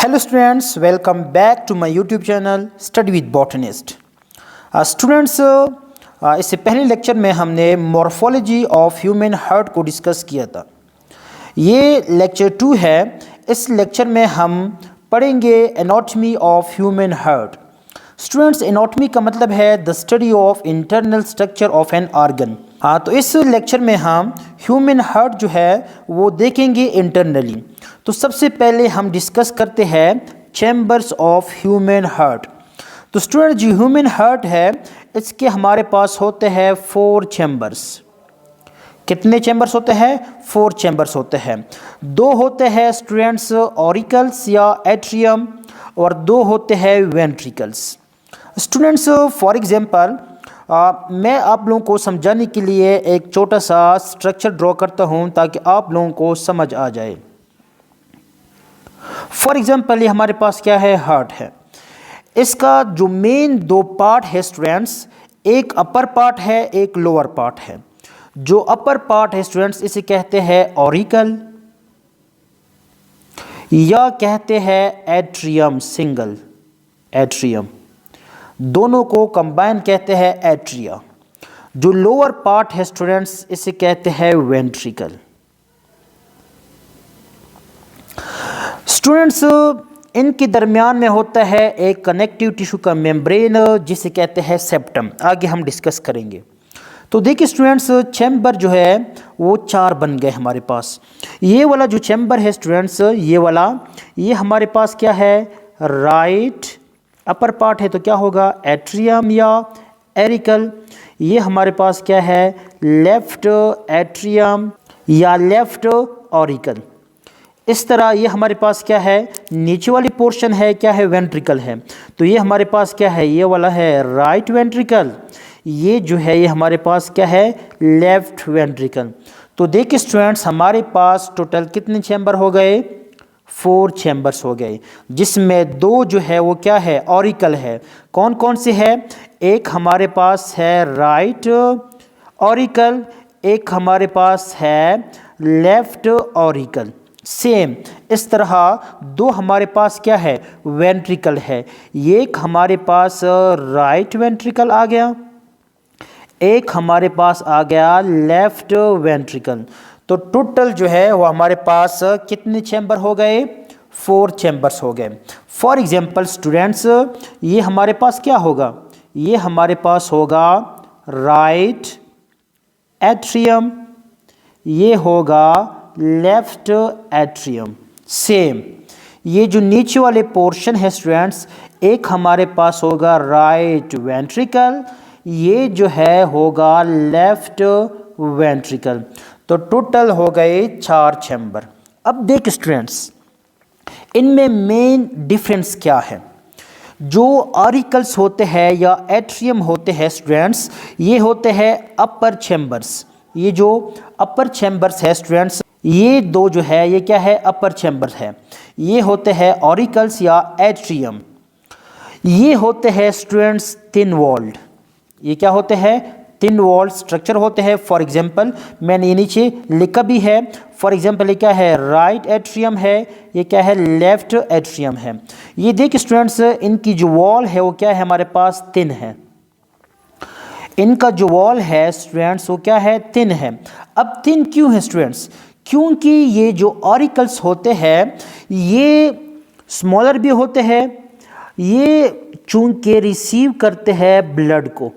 Hello students, welcome back to my YouTube channel Study with Botanist. Students इससे पहले lecture में हमने morphology of human heart को discuss किया था। ये लेक्चर 2 है। इस लेक्चर में हम पढ़ेंगे anatomy of human heart. Students, anatomy का मतलब है the study of internal structure of an organ. तो इस लेक्चर में हम ह्यूमन हार्ट जो है वो देखेंगे इंटरनली। तो सबसे पहले हम डिस्कस करते हैं चैम्बर्स ऑफ ह्यूमन हार्ट। तो स्टूडेंट, जो ह्यूमन हार्ट है इसके हमारे पास होते हैं 4 चैम्बर्स। कितने चैम्बर्स होते हैं? 4 चैम्बर्स होते हैं। 2 होते हैं स्टूडेंट्स ऑरिकल्स या एट्रियम और 2 होते हैं वेंट्रिकल्स। स्टूडेंट्स, फॉर एग्जांपल मैं आप लोगों को समझाने के लिए एक छोटा सा स्ट्रक्चर ड्रॉ करता हूं ताकि आप लोगों को समझ आ जाए। फॉर एग्जांपल, ये हमारे पास क्या है? हार्ट है। इसका जो मेन 2 पार्ट है स्टूडेंट्स, एक अपर पार्ट है, एक लोअर पार्ट है। जो अपर पार्ट है स्टूडेंट्स इसे कहते हैं ऑरिकल या कहते हैं एट्रियम। सिंगल एट्रियम, दोनों को कंबाइन कहते हैं एट्रिया। जो लोअर पार्ट है स्टूडेंट्स इसे कहते हैं वेंट्रिकल। स्टूडेंट्स, इनके दरमियान में होता है एक कनेक्टिव टिश्यू का मेम्ब्रेन जिसे कहते हैं सेप्टम। आगे हम डिस्कस करेंगे। तो देखिए स्टूडेंट्स, चैम्बर जो है वो 4 बन गए हमारे पास। ये वाला जो चैम्बर है स्टूडेंट्स, ये वाला, ये हमारे पास क्या है? राइट अपर पार्ट है, तो क्या होगा? एट्रियम या एरिकल। ये हमारे पास क्या है? लेफ्ट एट्रियम या लेफ्ट ऑरिकल। इस तरह ये हमारे पास क्या है? नीचे वाली पोर्शन है, क्या है? वेंट्रिकल है। तो ये हमारे पास क्या है? ये वाला है राइट वेंट्रिकल। ये जो है ये हमारे पास क्या है? Left ventricle. तो देखिए स्टूडेंट्स, हमारे पास टोटल कितने चैम्बर हो गए? 4 चैम्बर्स हो गए, जिसमें 2 जो है वो क्या है? ऑरिकल है। कौन कौन से है? एक हमारे पास है राइट ऑरिकल, एक हमारे पास है लेफ्ट ऑरिकल। सेम इस तरह 2 हमारे पास क्या है? वेंट्रिकल है। एक हमारे पास राइट वेंट्रिकल आ गया, एक हमारे पास आ गया लेफ्ट वेंट्रिकल। तो टोटल जो है वो हमारे पास कितने चैम्बर हो गए? 4 चैम्बर्स हो गए। फॉर एग्जांपल स्टूडेंट्स, ये हमारे पास क्या होगा? ये हमारे पास होगा राइट एट्रियम, ये होगा लेफ्ट एट्रियम। सेम ये जो नीचे वाले पोर्शन है स्टूडेंट्स, एक हमारे पास होगा राइट वेंट्रिकल, ये जो है होगा लेफ्ट वेंट्रिकल। तो टोटल हो गए 4 चैम्बर। अब देख स्टूडेंट्स, इनमें मेन डिफरेंस क्या है? जो ऑरिकल्स होते हैं या एट्रियम होते हैं स्टूडेंट्स, ये होते हैं अपर चैम्बर्स। ये जो अपर चैम्बर्स है स्टूडेंट्स, ये 2 जो है ये क्या है? अपर चैम्बर है। ये होते हैं ऑरिकल्स या एट्रियम। ये होते हैं स्टूडेंट्स थिन वॉल्ड। ये क्या होते हैं? थिन वॉल्ड स्ट्रक्चर होते हैं। फॉर एग्जांपल मैंने ये नीचे लिखा भी है। फॉर एग्जांपल ये क्या है? राइट एट्रियम है, ये क्या है? लेफ्ट एट्रियम है। ये देखिए स्टूडेंट्स, इनकी जो वॉल है वो क्या है? हमारे पास थिन है। इनका जो वॉल है स्टूडेंट्स वो क्या है? थिन है। अब थिन क्यों है स्टूडेंट्स? क्योंकि ये जो ऑरिकल्स होते हैं ये स्मॉलर भी होते हैं। ये चूंकि रिसीव करते हैं ब्लड को,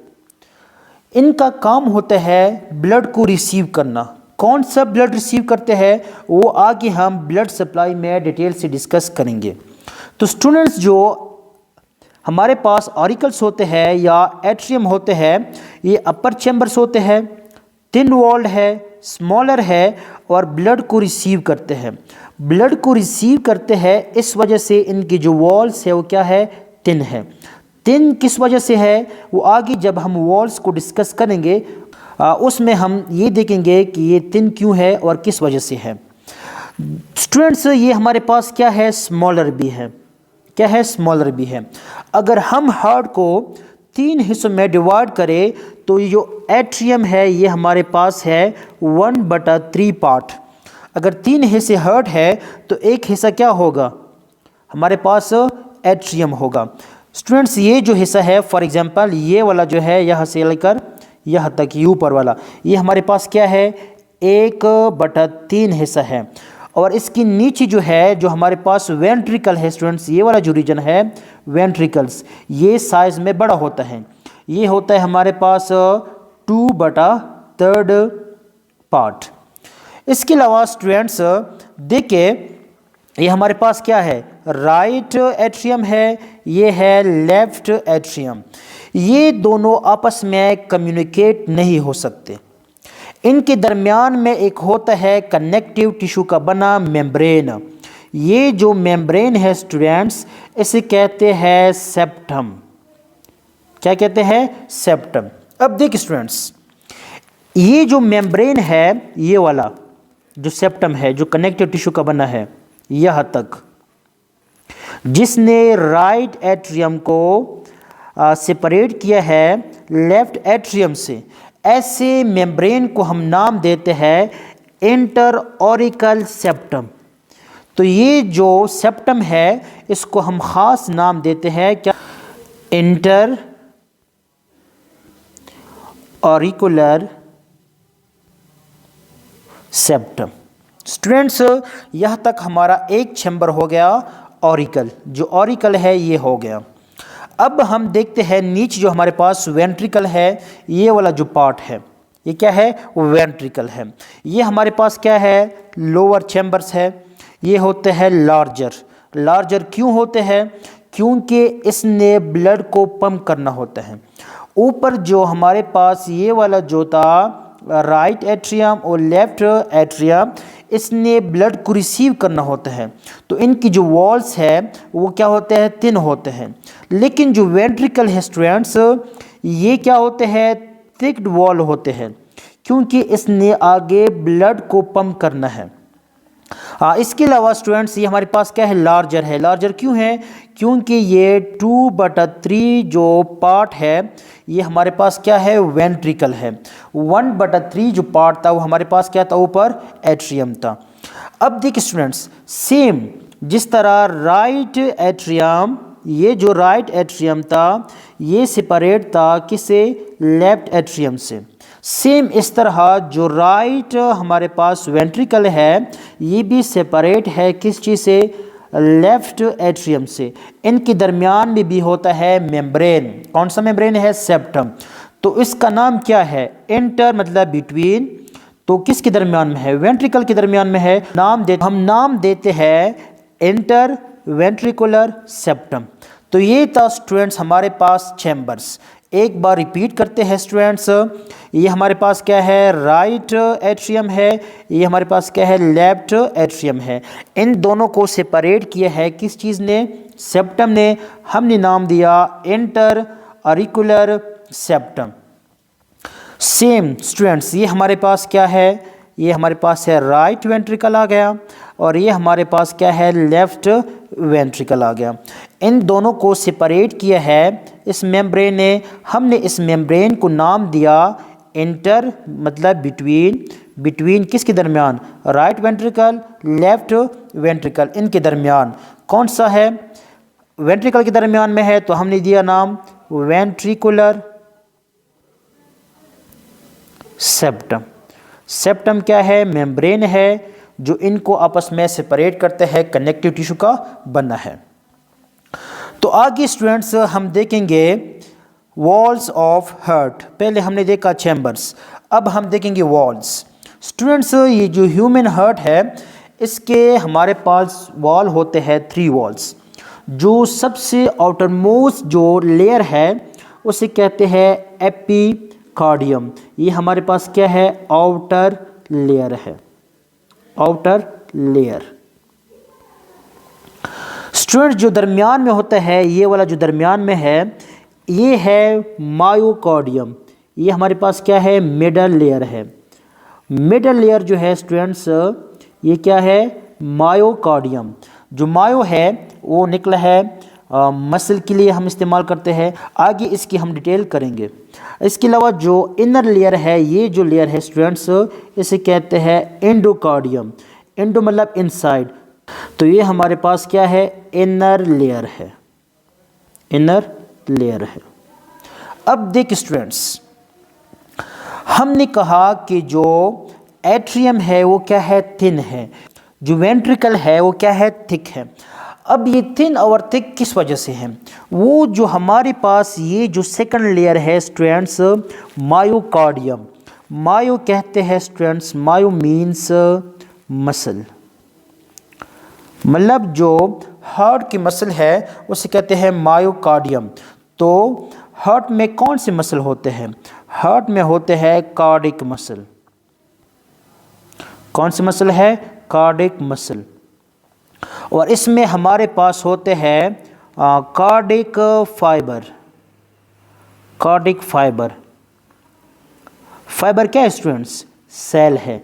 इनका काम होता है ब्लड को रिसीव करना। कौन सा ब्लड रिसीव करते हैं वो आगे हम ब्लड सप्लाई में डिटेल से डिस्कस करेंगे। तो स्टूडेंट्स, जो हमारे पास ऑरिकल्स होते हैं या एट्रियम होते हैं, ये अपर चैम्बर्स होते हैं, थिन वॉल्ड है, स्मॉलर है और ब्लड को रिसीव करते हैं। ब्लड को रिसीव करते हैं, इस वजह से इनकी जो वॉल्स है वो क्या है? थिन है। थिन किस वजह से है वो आगे जब हम वॉल्स को डिस्कस करेंगे उसमें हम ये देखेंगे कि ये थिन क्यों है और किस वजह से है। स्टूडेंट्स, ये हमारे पास क्या है? स्मॉलर भी है। क्या है? स्मॉलर भी है। अगर हम हार्ट को 3 हिस्सों में डिवाइड करें तो ये जो एट्रियम है ये हमारे पास है 1/3 पार्ट। अगर 3 हिस्से हार्ट है तो एक हिस्सा क्या होगा? हमारे पास एट्रियम होगा। स्टूडेंट्स ये जो हिस्सा है, फॉर एग्जांपल ये वाला जो है यहाँ से लेकर यहाँ तक, ये ऊपर वाला, ये हमारे पास क्या है, 1/3 हिस्सा है। और इसकी नीचे जो है, जो हमारे पास वेंट्रिकल है स्टूडेंट्स, ये वाला जो रीजन है वेंट्रिकल्स, ये साइज में बड़ा होता है। ये होता है हमारे पास 2/3 पार्ट। इसके अलावा स्टूडेंट्स देखिए, ये हमारे पास क्या है, राइट एट्रियम है, ये है लेफ्ट एट्रियम। ये दोनों आपस में कम्युनिकेट नहीं हो सकते। इनके दरमियान में एक होता है कनेक्टिव टिश्यू का बना मेम्ब्रेन। ये जो मेम्ब्रेन है स्टूडेंट्स, इसे कहते हैं सेप्टम। क्या कहते हैं, सेप्टम। अब देखिए स्टूडेंट्स, ये जो मेम्ब्रेन है, ये वाला जो सेप्टम है, जो कनेक्टिव टिश्यू का बना है यहाँ तक, जिसने राइट एट्रियम को सेपरेट किया है लेफ्ट एट्रियम से, ऐसे मेम्ब्रेन को हम नाम देते हैं इंटर ऑरिकल सेप्टम। तो ये जो सेप्टम है, इसको हम खास नाम देते हैं क्या, इंटर ऑरिकुलर सेप्टम। स्टूडेंट्स यहाँ तक हमारा एक चैम्बर हो गया ऑरिकल, जो ऑरिकल है ये हो गया। अब हम देखते हैं नीचे जो हमारे पास वेंट्रिकल है, ये वाला जो पार्ट है, ये क्या है, वो वेंट्रिकल है। ये हमारे पास क्या है, लोअर चैम्बर्स है। ये होते हैं लार्जर। लार्जर क्यों होते हैं, क्योंकि इसने ब्लड को पंप करना होता है। ऊपर जो हमारे पास ये वाला जो था राइट एट्रियम और लेफ्ट एट्रियम, इसने ब्लड को रिसीव करना होता है। तो इनकी जो वॉल्स है वो क्या होते हैं, थिन होते हैं। लेकिन जो वेंट्रिकल है स्टूडेंट्स, ये क्या होते हैं, थिक्ड वॉल होते हैं, क्योंकि इसने आगे ब्लड को पंप करना है। इसके अलावा स्टूडेंट्स ये हमारे पास क्या है, लार्जर है। लार्जर क्यों है, क्योंकि ये 2/3 जो पार्ट है, ये हमारे पास क्या है, वेंट्रिकल है। 1/3 जो पार्ट था वो हमारे पास क्या था, ऊपर एट्रियम था। अब देखिए स्टूडेंट्स, सेम जिस तरह राइट एट्रियम, ये जो राइट एट्रियम था ये सेपरेट था किससे, लेफ्ट एट्रियम से। सेम इस तरह जो राइट हमारे पास वेंट्रिकल है, ये भी सेपरेट है किस चीज़ से, लेफ्ट एट्रियम से। इनके दरमियान में भी होता है मेम्ब्रेन। कौन सा मेम्ब्रेन है, सेप्टम। तो इसका नाम क्या है, इंटर मतलब बिटवीन। तो किसके दरमियान में है, वेंट्रिकल के दरमियान में है। हम नाम देते हैं इंटर वेंट्रिकुलर सेप्टम। तो ये था स्टूडेंट्स हमारे पास चैम्बर्स। एक बार रिपीट करते हैं स्टूडेंट्स, ये हमारे पास क्या है, राइट एट्रियम है, ये हमारे पास क्या है, लेफ्ट एट्रियम है। इन दोनों को सेपरेट किया है किस चीज़ ने, सेप्टम ने। हमने नाम दिया inter auricular septum. Same students ये हमारे पास क्या है, ये हमारे पास है राइट वेंट्रिकल आ गया, और ये हमारे पास क्या है, लेफ्ट वेंट्रिकल आ गया। इन दोनों को सेपरेट किया है इस मेम्ब्रेन ने। हमने इस मेम्ब्रेन को नाम दिया इंटर मतलब बिटवीन। बिटवीन किसके दरमियान, राइट वेंट्रिकल लेफ्ट वेंट्रिकल, इनके दरमियान। कौन सा है, वेंट्रिकल के दरमियान में है, तो हमने दिया नाम वेंट्रिकुलर सेप्टम। सेप्टम क्या है, मेम्ब्रेन है जो इनको आपस में सेपरेट करते हैं, कनेक्टिव टिश्यू का बना है। तो आगे स्टूडेंट्स हम देखेंगे वॉल्स ऑफ हार्ट। पहले हमने देखा चैम्बर्स, अब हम देखेंगे वॉल्स। स्टूडेंट्स ये जो ह्यूमन हार्ट है, इसके हमारे पास वॉल होते हैं 3 वॉल्स। जो सबसे आउटर मोस्ट जो लेयर है उसे कहते हैं एपिकार्डियम। ये हमारे पास क्या है, आउटर लेयर है, आउटर लेयर। स्टूडेंट जो दरमियान में होता है, ये वाला जो दरमियान में है, ये है मायोकार्डियम। ये हमारे पास क्या है, मिडल लेयर है। मिडल लेयर जो है स्टूडेंट्स, ये क्या है, मायोकार्डियम। जो मायो है वो निकला है मसल के लिए हम इस्तेमाल करते हैं। आगे इसकी हम डिटेल करेंगे। इसके अलावा जो इनर लेयर है, ये जो लेयर है स्टूडेंट्स, इसे कहते हैं एंडोकार्डियम। एंडो मतलब इनसाइड। तो ये हमारे पास क्या है, इनर लेयर है, इनर लेयर है। अब देख स्टूडेंट्स, हमने कहा कि जो एट्रियम है वो क्या है, थिन है, जो वेंट्रिकल है वो क्या है, थिक है। अब ये थिन और थिक किस वजह से है, वो जो हमारे पास ये जो सेकंड लेयर है स्टूडेंट्स, मायोकार्डियम, मायो कहते हैं स्टूडेंट्स, मायो मीन्स मसल, मतलब जो हार्ट की मसल है उसे कहते हैं मायोकार्डियम। तो हार्ट में कौन से मसल होते हैं, हार्ट में होते हैं कार्डिक मसल। कौन सी मसल है, कार्डिक मसल। और इसमें हमारे पास होते हैं cardiac fibre, cardiac fibre. Fibre क्या है स्टूडेंट्स, सेल है,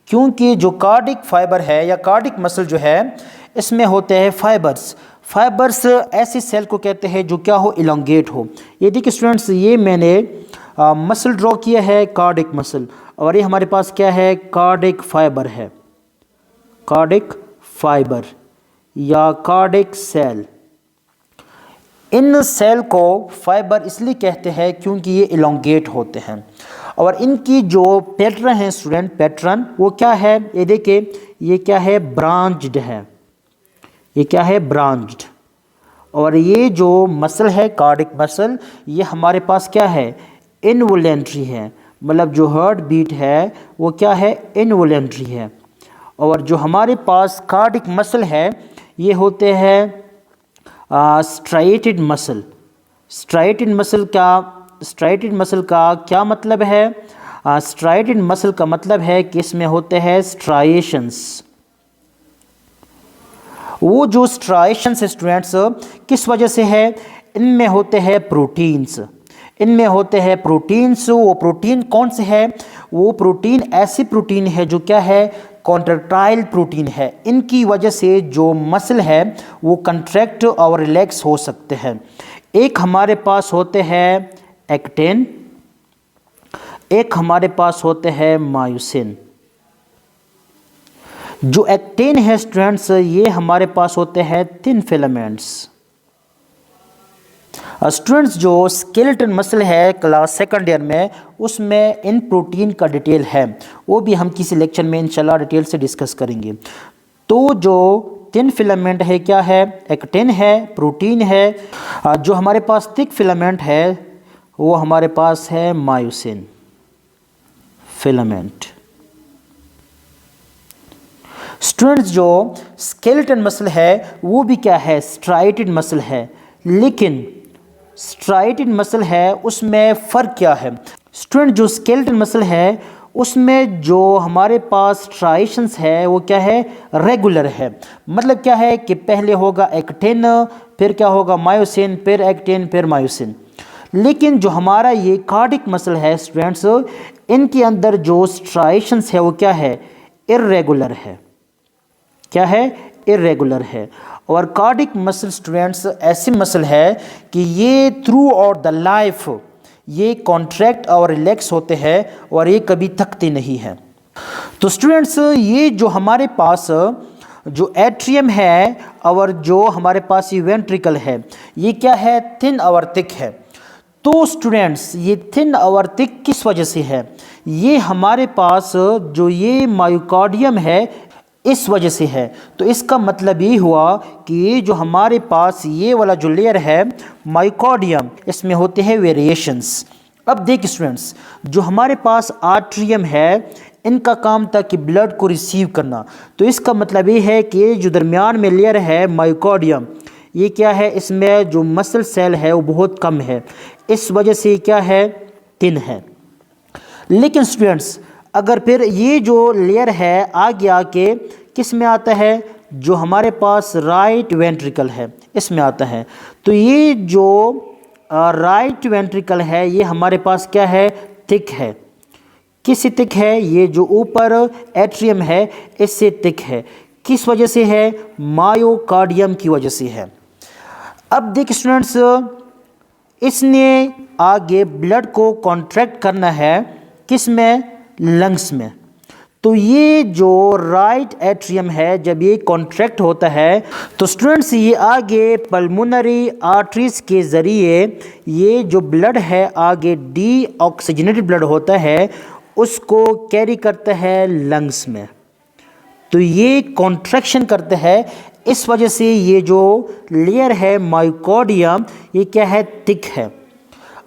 क्योंकि जो कार्डिक फाइबर है या कार्डिक मसल जो है इसमें होते हैं फाइबर्स। फाइबर्स ऐसी सेल को कहते हैं जो क्या हो, इलोंगेट हो। ये देखिए स्टूडेंट्स, ये मैंने मसल ड्रॉ किया है, कार्डिक मसल, और ये हमारे पास क्या है, कार्डिक फाइबर है, कार्डिक फाइबर या कार्डिक सेल। इन सेल को फाइबर इसलिए कहते हैं क्योंकि ये इलोंगेट होते हैं। और इनकी जो पैटर्न है स्टूडेंट, पैटर्न वो क्या है, ये देखिए, ये क्या है, ब्रांच्ड है, ये क्या है, ब्रांच्ड। और ये जो मसल है कार्डिक मसल, ये हमारे पास क्या है, इनवॉलेंट्री है, मतलब जो हार्ट बीट है वो क्या है, इनवॉलेंट्री है। और जो हमारे पास कार्डिक मसल है ये होते हैं स्ट्राइटेड मसल। स्ट्राइटेड मसल का, स्ट्राइटेड मसल का क्या मतलब है, स्ट्राइटेड मसल का मतलब है कि इसमें होते हैं स्ट्राइएशंस। वो जो स्ट्राइएशंस स्टूडेंट्स किस वजह से है, इनमें होते हैं प्रोटीन्स, इनमें होते हैं प्रोटीन्स। वो प्रोटीन कौन से है, वो प्रोटीन ऐसी प्रोटीन है जो क्या है, कॉन्ट्रैक्टाइल प्रोटीन है। इनकी वजह से जो मसल है वो कंट्रैक्ट और रिलैक्स हो सकते हैं। एक हमारे पास होते हैं एक्टिन, एक हमारे पास होते हैं मायोसिन। जो एक्टिन है स्टूडेंट्स, ये हमारे पास होते हैं थिन फिलामेंट्स। स्टूडेंट्स, जो स्केलेटन मसल है क्लास सेकंड ईयर में, उसमें इन प्रोटीन का डिटेल है, वो भी हम किसी लेक्चर में इंशाल्लाह डिटेल से डिस्कस करेंगे। तो जो थिन फिलामेंट है क्या है, एक्टिन है, प्रोटीन है। जो हमारे पास थिक फिलामेंट है वो हमारे पास है मायोसिन फिलामेंट। स्टूडेंट्स, जो स्केलेटन मसल है वो भी क्या है, स्ट्राइटेड मसल है, लेकिन स्ट्राइटेड मसल है उसमें फ़र्क क्या है स्टूडेंट, जो स्केलेटन मसल है उसमें जो हमारे पास स्ट्राइएशंस है वो क्या है, रेगुलर है। मतलब क्या है कि पहले होगा एक्टिन, फिर क्या होगा, मायोसिन, फिर एक्टिन, फिर मायोसिन। लेकिन जो हमारा ये कार्डिक मसल है स्टूडेंट्स, इनके अंदर जो स्ट्राइएशंस है वो क्या है, इर्रेगुलर है। क्या है, इर्रेगुलर है। और कार्डिक मसल स्टूडेंट्स ऐसी मसल है कि ये थ्रू आउट द लाइफ ये कॉन्ट्रैक्ट और रिलैक्स होते हैं और ये कभी थकते नहीं हैं। तो स्टूडेंट्स, ये जो हमारे पास जो एट्रियम है और जो हमारे पास ये वेंट्रिकल है, ये क्या है, थिन और थिक है। तो स्टूडेंट्स, ये थिन और थिक किस वजह से है, ये हमारे पास जो ये मायोकार्डियम है इस वजह से है। तो इसका मतलब ये हुआ कि ये जो हमारे पास ये वाला जो लेयर है मायोकार्डियम, इसमें होते हैं वेरिएशंस। अब देखिए स्टूडेंट्स, जो हमारे पास आर्ट्रियम है इनका काम था कि ब्लड को रिसीव करना। तो इसका मतलब ये है कि जो दरमियान में लेयर है मायोकार्डियम, ये क्या है, इसमें जो मसल सेल है वो बहुत कम है, इस वजह से क्या है, थिन है। लेकिन स्टूडेंट्स, अगर फिर ये जो लेयर है आगे आके किस में आता है, जो हमारे पास राइट वेंट्रिकल है इसमें आता है। तो ये जो राइट वेंट्रिकल है ये हमारे पास क्या है, थिक है। किस थिक है, ये जो ऊपर एट्रियम है इससे थिक है। किस वजह से है, मायोकार्डियम की वजह से है। अब देखिए स्टूडेंट्स, इसने आगे ब्लड को कॉन्ट्रैक्ट करना है किस में, लंग्स में। तो ये जो राइट एट्रियम है जब ये कॉन्ट्रैक्ट होता है तो स्टूडेंट्स ये आगे पल्मोनरी आर्टरीज के ज़रिए ये जो ब्लड है आगे डीऑक्सीजनेटेड ब्लड होता है उसको कैरी करता है लंग्स में। तो ये कॉन्ट्रैक्शन करता है, इस वजह से ये जो लेयर है मायोकार्डियम ये क्या है, थिक है।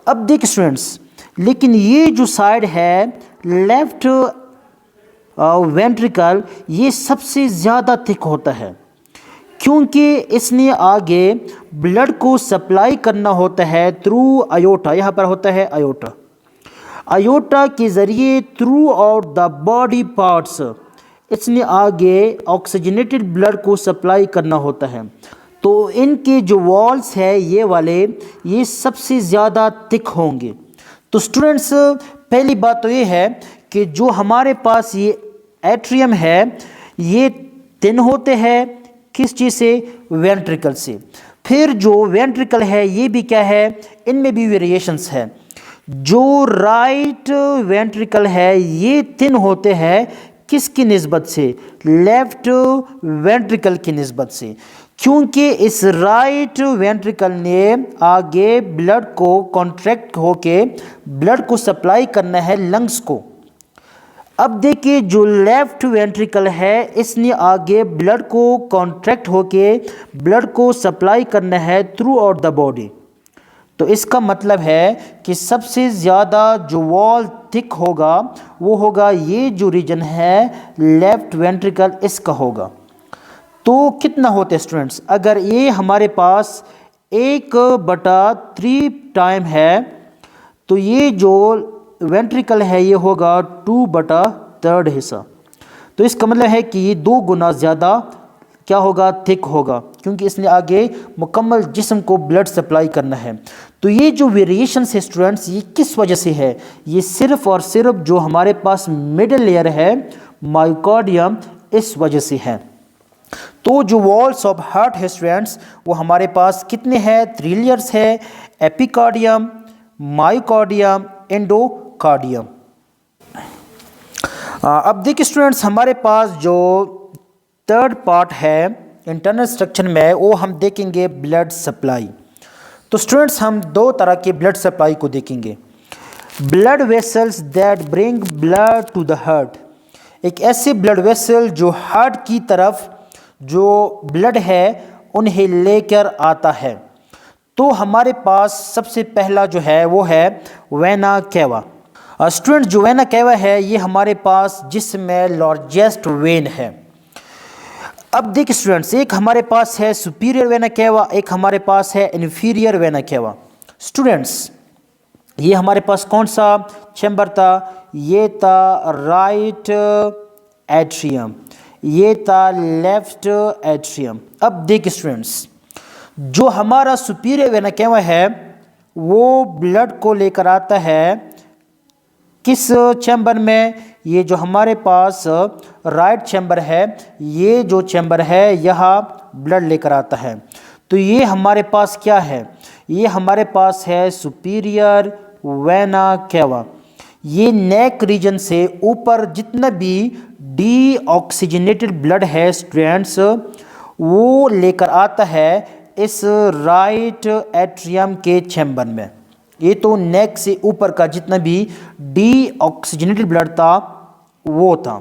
अब देख स्टूडेंट्स, लेकिन ये जो साइड है लेफ्ट वेंट्रिकल ये सबसे ज़्यादा थिक होता है क्योंकि इसने आगे ब्लड को सप्लाई करना होता है थ्रू आयोटा। यहाँ पर होता है आयोटा, आयोटा के ज़रिए through out the body parts इसने आगे ऑक्सीजनेटेड ब्लड को सप्लाई करना होता है। तो इनके जो वॉल्स है ये वाले ये सबसे ज़्यादा थिक होंगे। तो स्टूडेंट्स पहली बात तो ये है कि जो हमारे पास ये एट्रियम है ये थिन होते हैं किस चीज़ से, वेंट्रिकल से। फिर जो वेंट्रिकल है ये भी क्या है, इनमें भी वेरिएशंस है। जो राइट वेंट्रिकल है ये थिन होते हैं किसकी निस्बत से, लेफ्ट वेंट्रिकल की निस्बत से, क्योंकि इस राइट वेंट्रिकल ने आगे ब्लड को कॉन्ट्रैक्ट होके ब्लड को सप्लाई करना है लंग्स को। अब देखिए जो लेफ्ट वेंट्रिकल है इसने आगे ब्लड को कॉन्ट्रैक्ट होके ब्लड को सप्लाई करना है थ्रू आउट द बॉडी। तो इसका मतलब है कि सबसे ज़्यादा जो वॉल थिक होगा वो होगा ये जो रीजन है लेफ्ट वेंट्रिकल, इसका होगा। तो कितना होते हैं स्टूडेंट्स, अगर ये हमारे पास 1/3 टाइम है तो ये जो वेंट्रिकल है ये होगा 2/3 हिस्सा। तो इसका मतलब है कि ये 2 गुना ज़्यादा क्या होगा, थिक होगा, क्योंकि इसने आगे मुकम्मल जिस्म को ब्लड सप्लाई करना है। तो ये जो वेरिएशंस है स्टूडेंट्स ये किस वजह से है, ये सिर्फ और सिर्फ जो हमारे पास मिडल लेयर है मायोकार्डियम इस वजह से है। तो जो वॉल्स ऑफ हार्ट है स्टूडेंट्स वो हमारे पास कितने हैं, 3 लेयर्स है, एपिकार्डियम, मायोकार्डियम, एंडोकार्डियम। अब देखिए स्टूडेंट्स हमारे पास जो थर्ड पार्ट है इंटरनल स्ट्रक्चर में वो हम देखेंगे ब्लड सप्लाई। तो स्टूडेंट्स हम 2 तरह के ब्लड सप्लाई को देखेंगे, blood vessels that bring blood to the heart. एक ऐसे ब्लड वेसल जो हार्ट की तरफ जो ब्लड है उन्हें लेकर आता है। तो हमारे पास सबसे पहला जो है वो है वेना केवा। स्टूडेंट जो वेना केवा है ये हमारे पास जिसमें लार्जेस्ट वेन है। अब देखिए स्टूडेंट्स, एक हमारे पास है सुपीरियर वेना केवा, एक हमारे पास है इन्फीरियर वेना केवा। स्टूडेंट्स ये हमारे पास कौन सा चैम्बर था, ये था राइट एट्रियम, ये था लेफ्ट एट्रियम। अब देखिए स्टूडेंट्स जो हमारा सुपीरियर वेना केवा है वो ब्लड को लेकर आता है किस चैम्बर में, ये जो हमारे पास राइट चैम्बर है ये जो चैम्बर है यहाँ ब्लड लेकर आता है। तो ये हमारे पास क्या है, ये हमारे पास है सुपीरियर वेना केवा। ये नेक रीजन से ऊपर जितना भी डीऑक्सीजनेटेड ब्लड है स्टूडेंट्स वो लेकर आता है इस राइट एट्रियम के चैम्बर में। ये तो नेक से ऊपर का जितना भी डीऑक्सीजनेटेड ब्लड था वो था।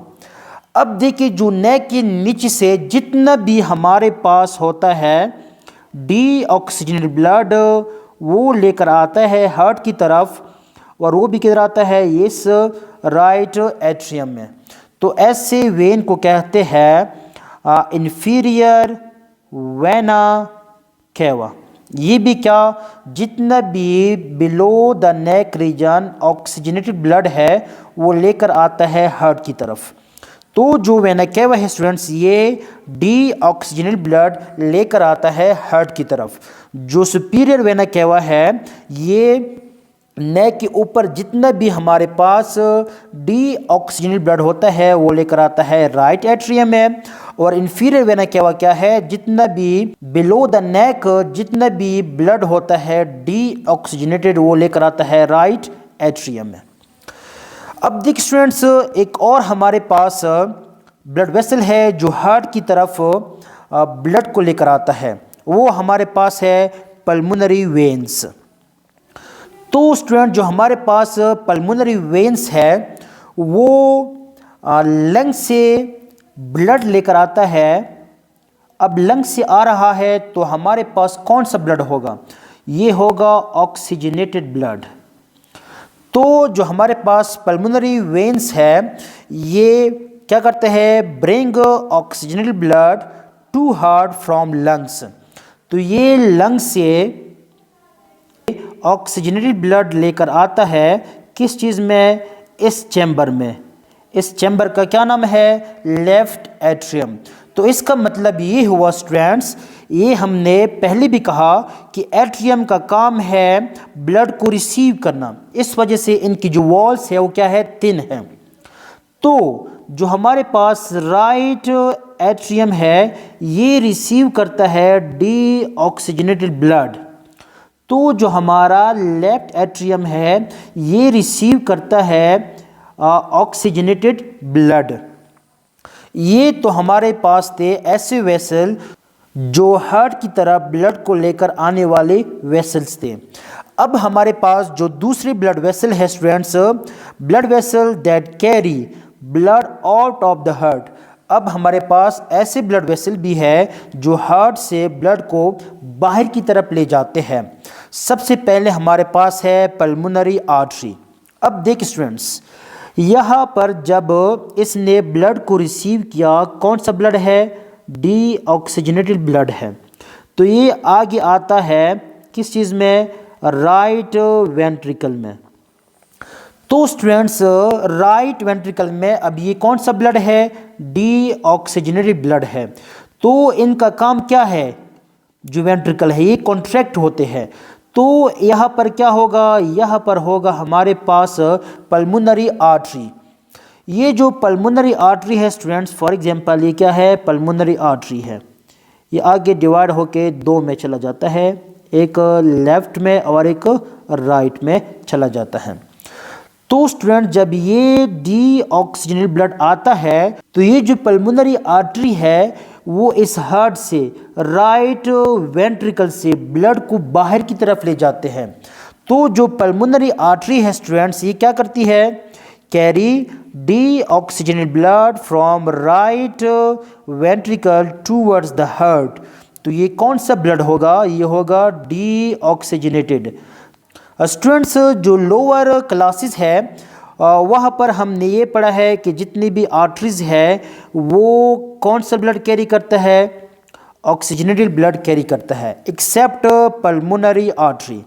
अब देखिए जो नेक के नीचे से जितना भी हमारे पास होता है डीऑक्सीजनेटेड ब्लड वो लेकर आता है हार्ट की तरफ और वो भी किधर आता है इस राइट एट्रियम में। तो ऐसे वेन को कहते हैं इन्फीरियर वेना केवा। ये भी क्या, जितना भी below the neck region oxygenated blood है वो लेकर आता है हार्ट की तरफ। तो जो वेना केवा है स्टूडेंट्स ये डीऑक्सीजनेटेड ब्लड लेकर आता है हार्ट की तरफ। जो सुपीरियर वेना केवा है ये नेक के ऊपर जितना भी हमारे पास डीऑक्सीजनेटेड ब्लड होता है वो लेकर आता है राइट एट्रियम में। और इन्फीरियर वेना केवा क्या है, जितना भी बिलो द नेक जितना भी ब्लड होता है डीऑक्सीजनेटेड वो लेकर आता है राइट एट्रियम में। अब देखिए स्टूडेंट्स, एक और हमारे पास ब्लड वेसल है जो हार्ट की तरफ ब्लड को लेकर आता है, वो हमारे पास है पल्मोनरी वेन्स। तो स्टूडेंट जो हमारे पास पल्मोनरी वेन्स है वो लंग से ब्लड लेकर आता है। अब लंग से आ रहा है तो हमारे पास कौन सा ब्लड होगा? ये होगा ऑक्सीजनेटेड ब्लड। तो जो हमारे पास पल्मोनरी वेन्स है ये क्या करते हैं? Bring oxygenated blood to heart from lungs. तो ये लंग से ऑक्सीजनेटेड ब्लड लेकर आता है किस चीज़ में? इस चैम्बर में। इस चैम्बर का क्या नाम है? Left atrium. तो इसका मतलब ये हुआ स्टूडेंट्स, ये हमने पहले भी कहा कि एट्रियम का काम है ब्लड को रिसीव करना, इस वजह से इनकी जो वॉल्स है वो क्या है? थिन है। तो जो हमारे पास राइट एट्रियम है ये रिसीव करता है डीऑक्सीजनेटेड ब्लड। तो जो हमारा लेफ्ट एट्रियम है ये रिसीव करता है ऑक्सीजनेटेड ब्लड। ये तो हमारे पास थे ऐसे वेसल जो हार्ट की तरह ब्लड को लेकर आने वाले वेसल्स थे। अब हमारे पास जो दूसरी ब्लड वेसल है students, blood vessel that carry blood out of the heart. अब हमारे पास ऐसे ब्लड वेसल भी है जो हार्ट से ब्लड को बाहर की तरफ ले जाते हैं। सबसे पहले हमारे पास है पल्मोनरी आर्टरी। अब देख स्टूडेंट्स, यहाँ पर जब इसने ब्लड को रिसीव किया, कौन सा ब्लड है? डीऑक्सीजनेटेड ब्लड है। तो ये आगे आता है किस चीज़ में? राइट वेंट्रिकल में। तो स्टूडेंट्स राइट वेंट्रिकल में अब ये कौन सा ब्लड है? डीऑक्सीजनेटेड ब्लड है। तो इनका काम क्या है? जो वेंट्रिकल है ये कॉन्ट्रैक्ट होते हैं। तो यहाँ पर क्या होगा? यहाँ पर होगा हमारे पास पल्मोनरी आर्टरी। ये जो पल्मोनरी आर्टरी है स्टूडेंट्स, फॉर एग्जांपल ये क्या है? पल्मोनरी आर्टरी है। ये आगे डिवाइड होके दो में चला जाता है, एक लेफ्ट में और एक राइट में चला जाता है। तो स्टूडेंट जब ये डीऑक्सीजनेटेड ब्लड आता है तो ये जो पल्मोनरी आर्टरी है वो इस हार्ट से राइट वेंट्रिकल से ब्लड को बाहर की तरफ ले जाते हैं। तो जो पल्मोनरी आर्टरी है स्टूडेंट्स ये क्या करती है? Carry deoxygenated blood from right ventricle towards the heart. तो ये कौन सा ब्लड होगा? ये होगा डीऑक्सीजनेटेड। स्टूडेंट्स जो लोअर क्लासेस है वहाँ पर हमने ये पढ़ा है कि जितनी भी आर्टरीज है वो कौन सा ब्लड कैरी करता है? ऑक्सीजनेटेड ब्लड कैरी करता है, एक्सेप्ट पल्मोनरी आर्टरी।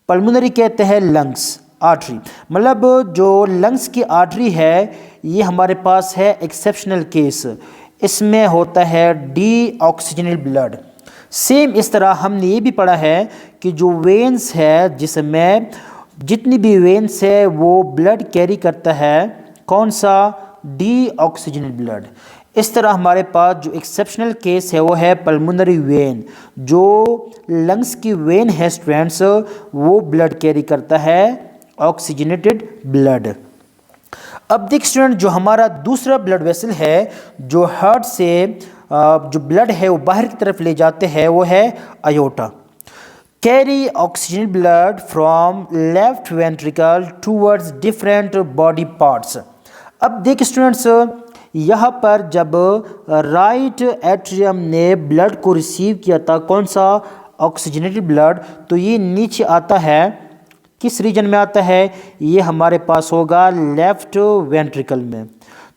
पल्मोनरी कहते हैं लंग्स आर्टरी, मतलब जो लंग्स की आर्टरी है ये हमारे पास है एक्सेप्शनल केस, इसमें होता है डीऑक्सीजनेटेड ब्लड। सेम इस तरह हमने ये भी पढ़ा है कि जो वेन्स है जिसमें जितनी भी वेन्स है वो ब्लड कैरी करता है कौन सा? Deoxygenated blood. इस तरह हमारे पास जो एक्सेप्शनल केस है वो है पल्मोनरी वेन। जो लंग्स की वेन है स्टूडेंट्स वो ब्लड कैरी करता है ऑक्सीजनेटेड ब्लड। अब देख स्टूडेंट जो हमारा दूसरा ब्लड वेसल है जो हार्ट से जो ब्लड है वो बाहर की तरफ ले जाते हैं वो है aorta. Carry oxygen blood from left ventricle towards different body parts. अब देख स्टूडेंट्स यहाँ पर जब राइट एट्रियम ने ब्लड को रिसीव किया था कौन सा? Oxygenated blood. तो ये नीचे आता है, किस रीजन में आता है? ये हमारे पास होगा लेफ्ट वेंट्रिकल में।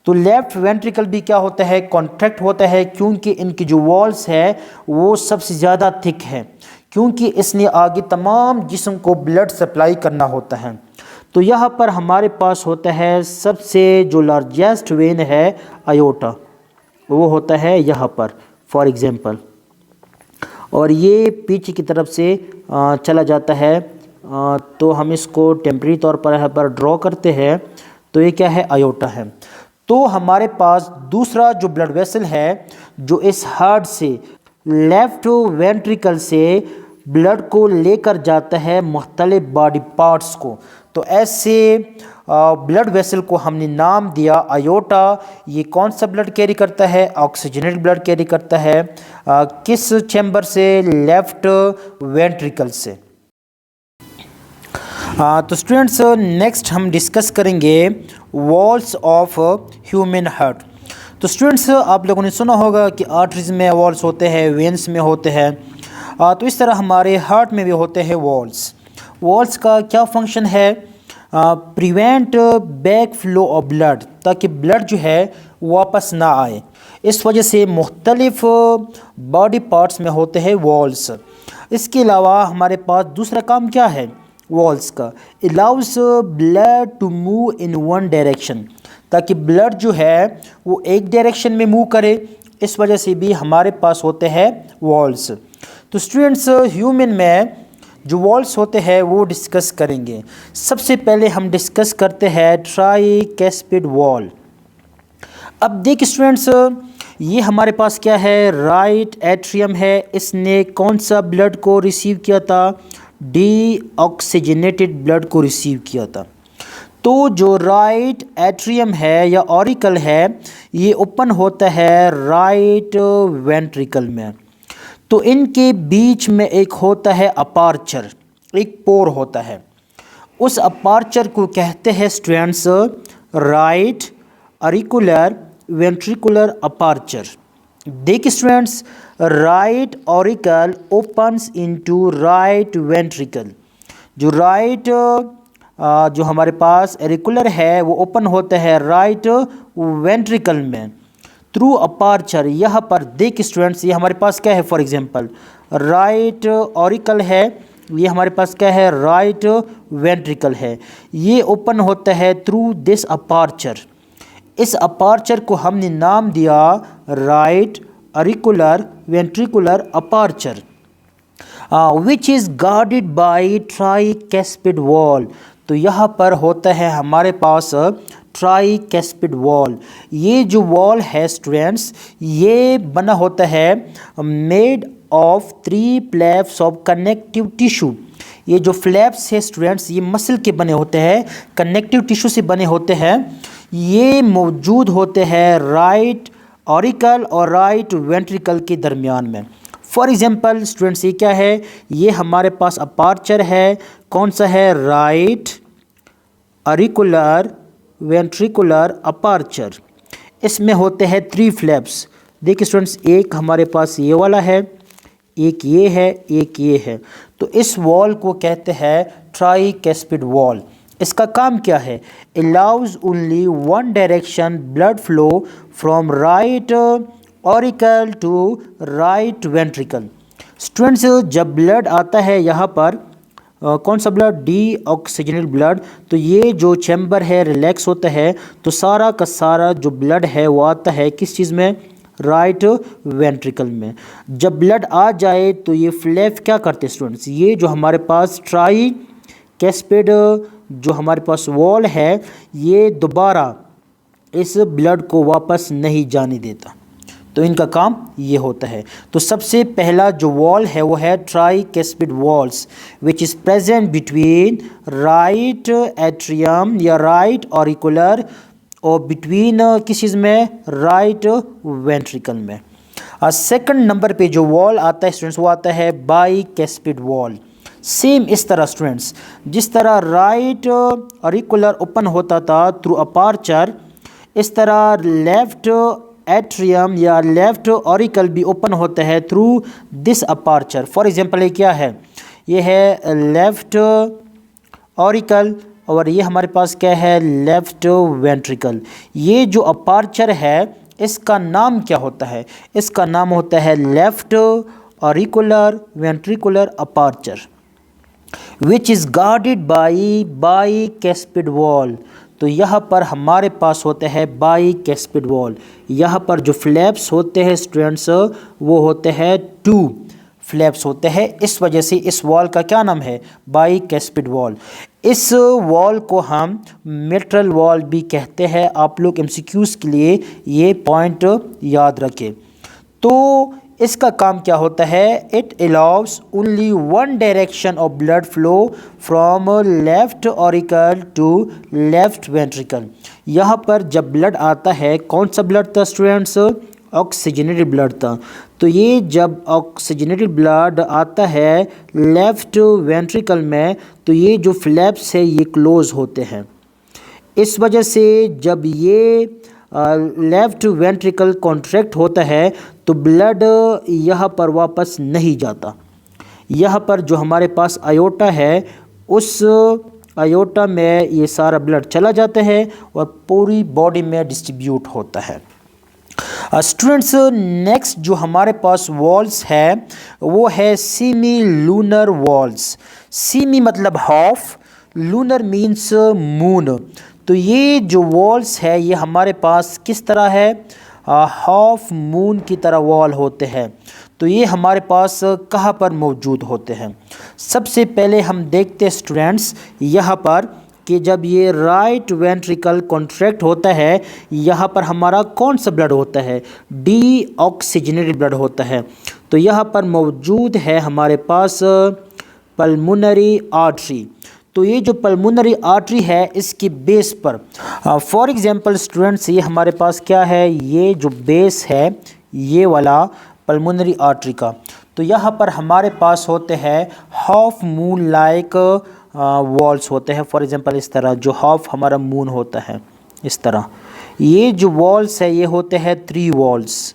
तो लेफ्ट वेंट्रिकल भी क्या होता है? कॉन्ट्रैक्ट होता है, क्योंकि इनकी जो वॉल्स है वो सबसे ज़्यादा थिक है, क्योंकि इसने आगे तमाम जिस्म को ब्लड सप्लाई करना होता है। तो यहाँ पर हमारे पास होता है सबसे जो लार्जेस्ट वेन है अयोटा, वो होता है यहाँ पर फॉर एग्जांपल, और ये पीछे की तरफ से चला जाता है। तो हम इसको टेम्परेरी तौर पर यहाँ पर ड्रॉ करते हैं। तो ये क्या है? अयोटा है। तो हमारे पास दूसरा जो ब्लड वेसल है जो इस हार्ट से लेफ्ट वेंट्रिकल से ब्लड को लेकर जाता है मुख्तलिफ बॉडी पार्ट्स को। तो ऐसे ब्लड वेसल को हमने नाम दिया आयोटा। ये कौन सा ब्लड कैरी करता है? ऑक्सीजनेटेड ब्लड कैरी करता है। किस चैम्बर से? लेफ्ट वेंट्रिकल से। तो स्टूडेंट्स नेक्स्ट हम डिस्कस करेंगे वॉल्स ऑफ ह्यूमन हार्ट। तो स्टूडेंट्स आप लोगों ने सुना होगा कि आर्टरीज में वॉल्स होते हैं, वेन्स में होते हैं। तो इस तरह हमारे हार्ट में भी होते हैं वॉल्स। वॉल्स का क्या फंक्शन है? Prevent back flow of blood, ताकि ब्लड जो है वापस ना आए। इस वजह से मुख्तलिफ बॉडी पार्ट्स में होते हैं वॉल्स। इसके अलावा हमारे पास दूसरा काम क्या है वॉल्स का? Allows blood to move in one direction, ताकि ब्लड जो है वो एक डायरेक्शन में मूव करे। इस वजह से भी हमारे पास होते हैं वॉल्स। तो स्टूडेंट्स ह्यूमन में जो वॉल्स होते हैं वो डिस्कस करेंगे। सबसे पहले हम डिस्कस करते हैं ट्राइकैस्पिड वॉल। अब देखिए स्टूडेंट्स, ये हमारे पास क्या है? राइट एट्रियम है। इसने कौन सा ब्लड को रिसीव किया था? डीऑक्सीजनेटेड ब्लड को रिसीव किया था। तो जो राइट एट्रियम है या ऑरिकल है, ये ओपन होता है राइट वेंट्रिकल में। तो इनके बीच में एक होता है अपार्चर, एक पोर होता है। उस अपार्चर को कहते हैं students right auricular ventricular aperture. देखिए students, right auricle opens into right ventricle. जो राइट जो हमारे पास एरिकुलर है वो ओपन होता है राइट वेंट्रिकल में थ्रू अपार्चर। यहाँ पर देखिए स्टूडेंट्स, ये हमारे पास क्या है? फॉर एग्जांपल राइट ऑरिकल है, ये हमारे पास क्या है? राइट वेंट्रिकल है। ये ओपन होता है थ्रू दिस अपार्चर। इस अपार्चर को हमने नाम दिया right auricular ventricular aperture, which is guarded by tricuspid wall. तो यहाँ पर होता है हमारे पास ट्राइकैस्पिड वॉल। ये जो वॉल है स्टूडेंट्स, ये बना होता है made of 3 flaps of connective tissue. ये जो फ्लैप्स है स्टूडेंट्स, ये मसल के बने होते हैं, कनेक्टिव टिश्यू से बने होते हैं। ये मौजूद होते हैं राइट ऑरिकल और राइट वेंट्रिकल के दरमियान में। फॉर एग्जांपल स्टूडेंट्स, ये क्या है? ये हमारे पास अपार्चर है। कौन सा है? Right auricular ventricular aperture. इसमें होते हैं 3 फ्लैप्स। देखिए स्टूडेंट्स, एक हमारे पास ये वाला है, एक ये है, एक ये है। तो इस वॉल को कहते हैं ट्राइकैस्पिड वॉल। इसका काम क्या है? Allows only one direction blood flow from right auricle to right ventricle. Students, जब ब्लड आता है यहाँ पर कौन सा ब्लड? Deoxygenated blood. तो ये जो चैम्बर है रिलैक्स होता है, तो सारा का सारा जो ब्लड है वो आता है किस चीज़ में? राइट वेंट्रिकल में। जब ब्लड आ जाए तो ये फ्लैप क्या करते स्टूडेंट्स? ये जो हमारे पास ट्राइकैस्पिड जो हमारे पास वॉल है, ये दोबारा इस ब्लड को वापस नहीं जाने देता। तो इनका काम ये होता है। तो सबसे पहला जो वॉल है वो है tricuspid walls, which is present between right atrium या राइट ऑरिकुलर और बिटवीन किस चीज़ में? राइट वेंट्रिकल में। सेकंड नंबर पे जो वॉल आता है स्टूडेंट्स, वो आता है बाइकैस्पिड वॉल। सेम इस तरह स्टूडेंट्स, जिस तरह राइट ऑरिकुलर ओपन होता था थ्रू अपार्चर, इस तरह लेफ्ट एट्रियम या लेफ्ट ऑरिकल भी ओपन होता है through this aperture. For example ये क्या है? ये है लेफ्ट ऑरिकल और ये हमारे पास क्या है? Left ventricle. ये जो अपार्चर है इसका नाम क्या होता है? इसका नाम होता है left auricular ventricular aperture, which is guarded by bicuspid wall. तो यहाँ पर हमारे पास होता है बाइकैस्पिड वॉल। यहाँ पर जो फ्लैप्स होते हैं स्टूडेंट्स, वो होते हैं 2 फ्लैप्स होते हैं। इस वजह से इस वॉल का क्या नाम है? बाइकैस्पिड वॉल। इस वॉल को हम मिट्रल वॉल भी कहते हैं। आप लोग एमसीक्यूज़ के लिए ये पॉइंट याद रखें। तो इसका काम क्या होता है? It allows only one direction of blood flow from left auricle to left ventricle. यहाँ पर जब ब्लड आता है, कौन सा ब्लड था स्टूडेंट्स? ऑक्सीजनेटेड ब्लड था। तो ये जब ऑक्सीजनेटेड ब्लड आता है लेफ्ट वेंट्रिकल में, तो ये जो फ्लैप्स है ये क्लोज होते हैं। इस वजह से जब ये लेफ्ट वेंट्रिकल कॉन्ट्रैक्ट होता है तो ब्लड यहाँ पर वापस नहीं जाता। यहाँ पर जो हमारे पास आयोटा है, उस आयोटा में ये सारा ब्लड चला जाता है और पूरी बॉडी में डिस्ट्रीब्यूट होता है। स्टूडेंट्स, नेक्स्ट जो हमारे पास वॉल्स है वो है सेमी लूनर वॉल्स। सेमी मतलब हाफ, लूनर मीन्स मून। तो ये जो वॉल्स है ये हमारे पास किस तरह है? हाफ मून की तरह वॉल होते हैं। तो ये हमारे पास कहाँ पर मौजूद होते हैं? सबसे पहले हम देखते हैं स्टूडेंट्स यहाँ पर कि जब ये राइट वेंट्रिकल कॉन्ट्रैक्ट होता है, यहाँ पर हमारा कौन सा ब्लड होता है? डी ऑक्सीजनेटेड ब्लड होता है। तो यहाँ पर मौजूद है हमारे पास पल्मोनरी आर्टरी। तो ये जो पल्मोनरी आर्टरी है इसकी बेस पर फॉर एग्जांपल स्टूडेंट्स, ये हमारे पास क्या है? ये जो बेस है ये वाला पल्मोनरी आर्टरी का, तो यहाँ पर हमारे पास होते हैं हाफ मून लाइक वॉल्स होते हैं। फॉर एग्जांपल इस तरह जो हाफ हमारा मून होता है, इस तरह ये जो वॉल्स है ये होते हैं 3 वॉल्स,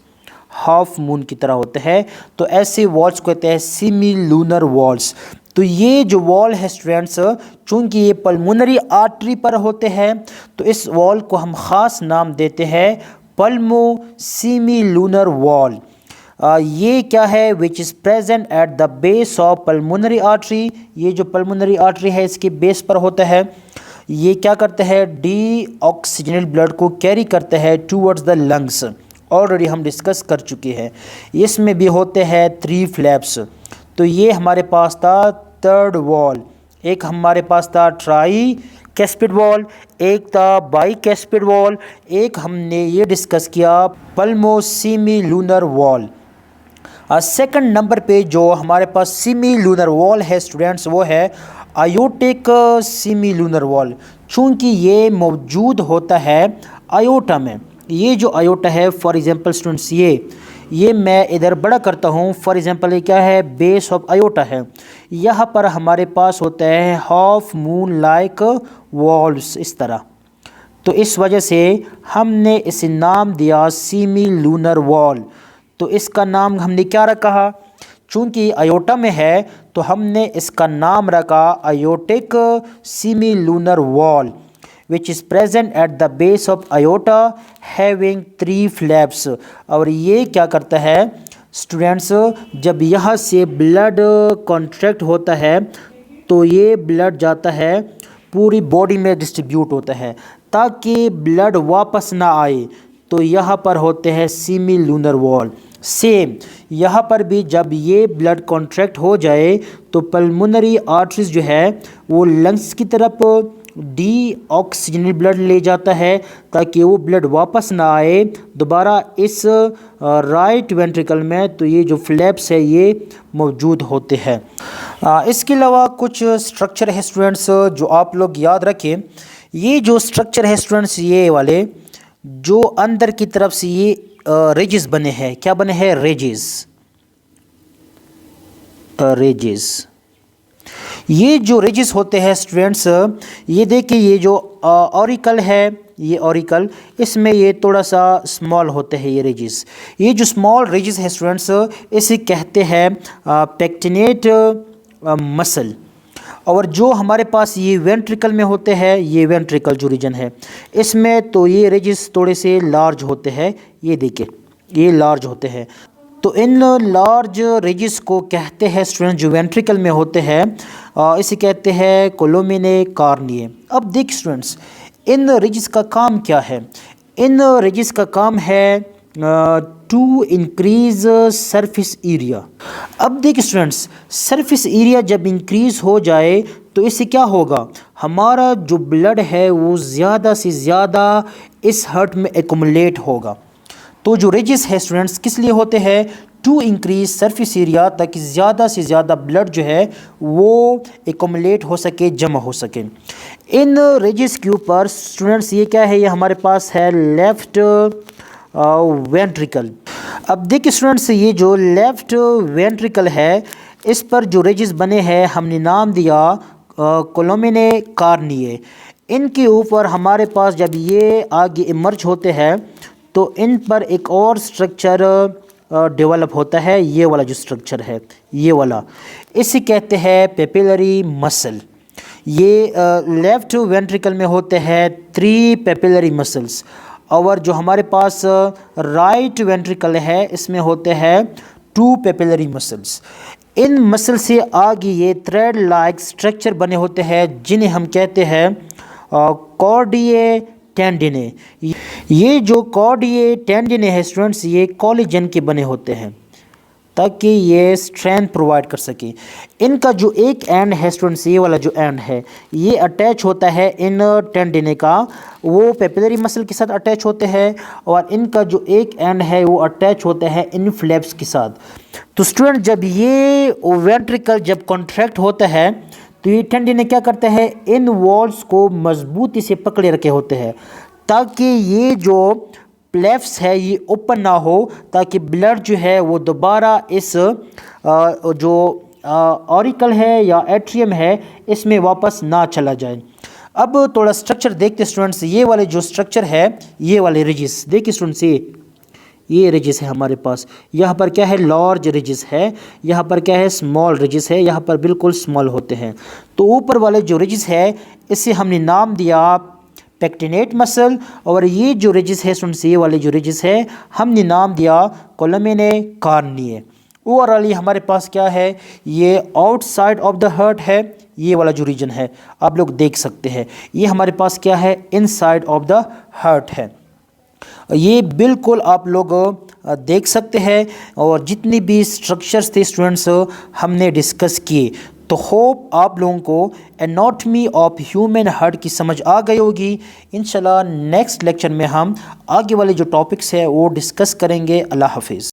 हाफ मून की तरह होते हैं। तो ऐसे वॉल्स को कहते हैं सेमी लूनर वॉल्स। तो ये जो वॉल है स्टूडेंट्स, चूँकि ये पल्मोनरी आर्टरी पर होते हैं तो इस वॉल को हम ख़ास नाम देते हैं पल्मो सेमी लूनर वॉल। ये क्या है? विच is present at the base of pulmonary artery. ये जो पल्मोनरी आर्टरी है इसके बेस पर होता है। ये क्या करते हैं? डी ऑक्सीजनेटेड ब्लड को कैरी करते हैं टूवर्ड्स द लंग्स। ऑलरेडी हम डिस्कस कर चुके हैं। इसमें भी होते हैं 3 फ्लैप्स। तो ये हमारे पास था 3rd वॉल। एक हमारे पास था ट्राई कैस्पिड वॉल, एक था बाई कैस्पिड वॉल, एक हमने ये डिस्कस किया pulmo semi lunar wall. Second number पे जो हमारे पास सेमी लूनर वॉल है स्टूडेंट्स, वो है आयोटिक सेमी लूनर वॉल। चूँकि ये मौजूद होता है आयोटा में। ये जो आयोटा है फॉर एग्जांपल स्टूडेंट्स, ये मैं इधर बड़ा करता हूँ। फॉर एग्जांपल ये क्या है? बेस ऑफ आयोटा है। यहाँ पर हमारे पास होता है हाफ मून लाइक वॉल्स इस तरह। तो इस वजह से हमने इसे नाम दिया सेमी लूनर वॉल। तो इसका नाम हमने क्या रखा? चूँकि आयोटा में है तो हमने इसका नाम रखा aortic semi lunar wall, which is present at the base of aorta having 3 flaps। और ये क्या करता है स्टूडेंट्स? जब यहाँ से ब्लड कॉन्ट्रैक्ट होता है तो ये ब्लड जाता है पूरी बॉडी में डिस्ट्रीब्यूट होता है ताकि ब्लड वापस ना आए। तो यहाँ पर होते हैं सेमी लूनर वॉल। सेम यहाँ पर भी जब ये ब्लड कॉन्ट्रैक्ट हो जाए तो पल्मोनरी आर्टरीज जो है वो लंग्स की तरफ डी ऑक्सीजनेटेड ब्लड ले जाता है ताकि वो ब्लड वापस ना आए दोबारा इस राइट वेंट्रिकल में। तो ये जो फ्लैप्स है ये मौजूद होते हैं। इसके अलावा कुछ स्ट्रक्चर है स्टूडेंट्स जो आप लोग याद रखें। ये जो स्ट्रक्चर है स्टूडेंट्स, ये वाले जो अंदर की तरफ से ये रेजेस बने हैं, क्या बने हैं? रेजेस। ये जो रेजेस होते हैं स्टूडेंट्स, ये देखिए ये जो ऑरिकल है, ये ऑरिकल, इसमें ये थोड़ा सा स्मॉल होते हैं ये रेजेस। ये जो स्मॉल रेजेस है स्टूडेंट्स, इसे कहते हैं पेक्टिनेट मसल। और जो हमारे पास ये वेंट्रिकल में होते हैं, ये वेंट्रिकल जो रीजन है इसमें, तो ये रेजेस थोड़े से लार्ज होते हैं। ये देखिए ये लार्ज होते हैं। तो इन लार्ज रेजेस को कहते हैं स्टूडेंट जो वेंट्रिकल में होते हैं, इसे कहते हैं कोलोमिने कार्निये। अब देखिए स्टूडेंट्स, इन रेजेस का काम क्या है? इन रेजेस का काम है टू इंक्रीज सरफेस एरिया। अब देखिए स्टूडेंट्स, सरफेस एरिया जब इंक्रीज हो जाए तो इससे क्या होगा? हमारा जो ब्लड है वो ज़्यादा से ज़्यादा इस हार्ट में एकुमुलेट होगा। तो जो रेजेस है स्टूडेंट्स किस लिए होते हैं? टू इंक्रीज सरफेस एरिया, ताकि ज़्यादा से ज़्यादा ब्लड जो है वो एकोमुलेट हो सके, जमा हो सके। इन रिजेस के ऊपर स्टूडेंट्स ये क्या है, ये हमारे पास है लेफ़्ट वेंट्रिकल। अब देखिए स्टूडेंट्स, ये जो लेफ़्ट वेंट्रिकल है, इस पर जो रिजेस बने हैं हमने नाम दिया कोलोमेने कार्निये। इनके ऊपर हमारे पास जब ये आगे इमर्ज होते हैं तो इन पर एक और स्ट्रक्चर डेवलप होता है, ये वाला जो स्ट्रक्चर है, ये वाला, इसे कहते हैं पेपिलरी मसल। ये लेफ़्ट वेंट्रिकल में होते हैं 3 पेपिलरी मसल्स, और जो हमारे पास राइट वेंट्रिकल है इसमें होते हैं 2 पेपिलरी मसल्स। इन मसल से आगे ये थ्रेड लाइक स्ट्रक्चर बने होते हैं जिन्हें हम कहते हैं कॉर्डिये टेंडिने। ये जो कॉर्डिये टेंडिने है स्टूडेंट्स, ये कोलेजन के बने होते हैं ताकि ये स्ट्रेंथ प्रोवाइड कर सके। इनका जो एक एंड है स्टूडेंट्स, ये वाला जो एंड है, ये अटैच होता है इन टेंडिने का, वो पेपिलरी मसल के साथ अटैच होते हैं, और इनका जो एक एंड है वो अटैच होता है इन फ्लैप्स के साथ। तो स्टूडेंट, जब ये वेंट्रिकल जब कॉन्ट्रैक्ट होता है तो ये टेंडिने क्या करते हैं, इन वॉल्स को मजबूती से पकड़े रखे होते हैं ताकि ये जो फ्लैप्स है ये ओपन ना हो, ताकि ब्लड जो है वो दोबारा इस जो ऑरिकल है या एट्रियम है इसमें वापस ना चला जाए। अब थोड़ा स्ट्रक्चर देखते स्टूडेंट्स। ये वाले जो स्ट्रक्चर है, ये वाले रिजिस देखिए स्टूडेंट्स, ये रिजिस है हमारे पास। यहाँ पर क्या है, लार्ज रिजिस है, यहाँ पर क्या है, स्मॉल रिजिस है, यहाँ पर बिल्कुल स्मॉल होते हैं। तो ऊपर वाले जो रिजिस है इसे हमने नाम दिया पेक्टिनेट मसल, और ये जो रिजिस है स्टूडेंट्स, ये वाले जो रिजिस है हमने नाम दिया कोलोमेने कार्निये। ओवरऑल ये हमारे पास क्या है, ये आउटसाइड ऑफ द हार्ट है, ये वाला जो रीजन है आप लोग देख सकते हैं। ये हमारे पास क्या है, इनसाइड ऑफ द हार्ट है। ये बिल्कुल आप लोग देख सकते हैं। और जितनी भी स्ट्रक्चर्स थे स्टूडेंट्स हमने डिस्कस किए, तो होप आप लोगों को एनाटॉमी ऑफ ह्यूमन हार्ट की समझ आ गई होगी। इंशाल्लाह नेक्स्ट लेक्चर में हम आगे वाले जो टॉपिक्स है वो डिस्कस करेंगे। अल्लाह हाफिज़।